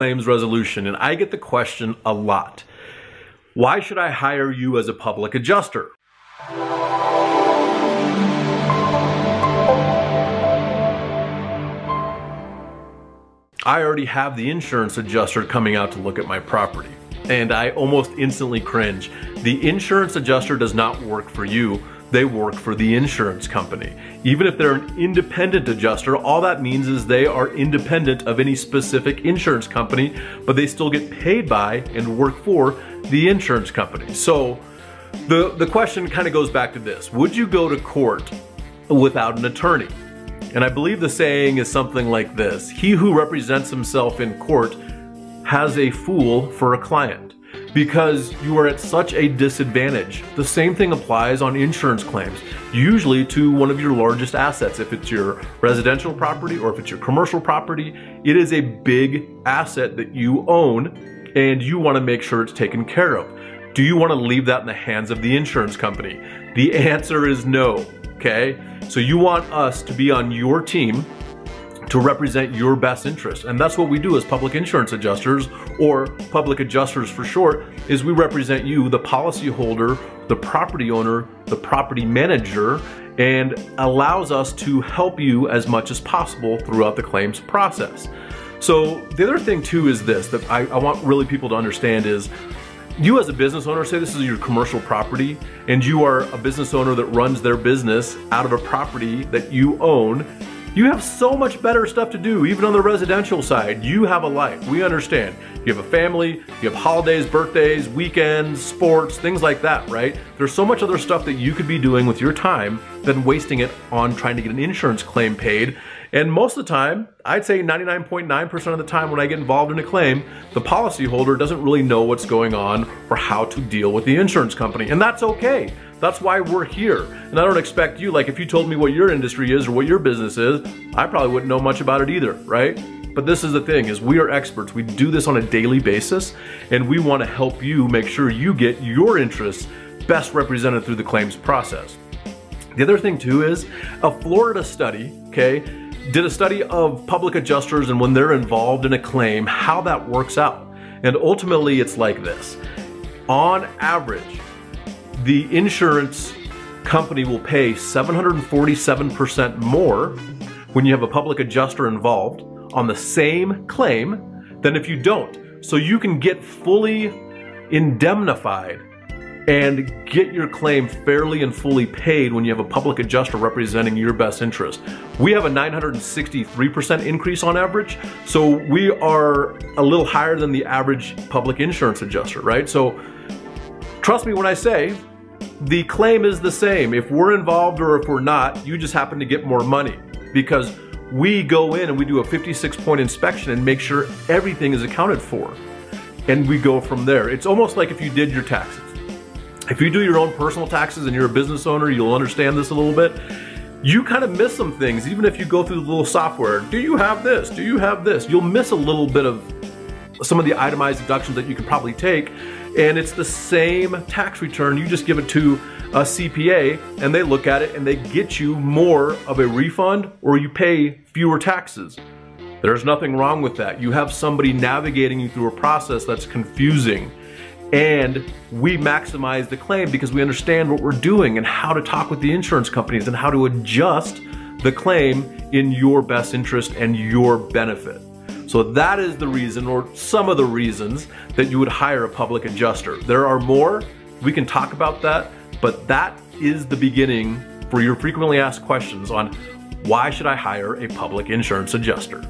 claims resolution, and I get the question a lot. Why should I hire you as a public adjuster? I already have the insurance adjuster coming out to look at my property, and I almost instantly cringe. The insurance adjuster does not work for you. They work for the insurance company. Even if they're an independent adjuster, all that means is they are independent of any specific insurance company, but they still get paid by and work for the insurance company. So the question kind of goes back to this. Would you go to court without an attorney? And I believe the saying is something like this: he who represents himself in court has a fool for a client, because you are at such a disadvantage. The same thing applies on insurance claims, usually to one of your largest assets. If it's your residential property or if it's your commercial property, it is a big asset that you own and you want to make sure it's taken care of. Do you want to leave that in the hands of the insurance company? The answer is no, okay? So you want us to be on your team to represent your best interest. And that's what we do as public insurance adjusters, or public adjusters for short, is we represent you, the policyholder, the property owner, the property manager, and allows us to help you as much as possible throughout the claims process. So the other thing too is this, that I want really people to understand is, you as a business owner, say this is your commercial property, and you are a business owner that runs their business out of a property that you own. You have so much better stuff to do, even on the residential side. You have a life, we understand. You have a family, you have holidays, birthdays, weekends, sports, things like that, right? There's so much other stuff that you could be doing with your time than wasting it on trying to get an insurance claim paid. And most of the time, I'd say 99.9% of the time when I get involved in a claim, the policyholder doesn't really know what's going on or how to deal with the insurance company. And that's okay. That's why we're here. And I don't expect you, like if you told me what your industry is or what your business is, I probably wouldn't know much about it either, right? But this is the thing, is we are experts. We do this on a daily basis, and we want to help you make sure you get your interests best represented through the claims process. The other thing too is a Florida study, okay, did a study of public adjusters and when they're involved in a claim, how that works out. And ultimately it's like this. On average, the insurance company will pay 747% more when you have a public adjuster involved on the same claim than if you don't. So you can get fully indemnified and get your claim fairly and fully paid when you have a public adjuster representing your best interest. We have a 963% increase on average, so we are a little higher than the average public insurance adjuster, right? So trust me when I say the claim is the same. If we're involved or if we're not, you just happen to get more money, because we go in and we do a 56-point inspection and make sure everything is accounted for, and we go from there. It's almost like if you did your taxes. If you do your own personal taxes and you're a business owner, you'll understand this a little bit. You kind of miss some things, even if you go through the little software. Do you have this? Do you have this? You'll miss a little bit of some of the itemized deductions that you could probably take, and it's the same tax return. You just give it to a CPA and they look at it and they get you more of a refund, or you pay fewer taxes. There's nothing wrong with that. You have somebody navigating you through a process that's confusing. And we maximize the claim because we understand what we're doing and how to talk with the insurance companies and how to adjust the claim in your best interest and your benefit. So that is the reason, or some of the reasons, that you would hire a public adjuster. There are more, we can talk about that, but that is the beginning for your frequently asked questions on why should I hire a public insurance adjuster.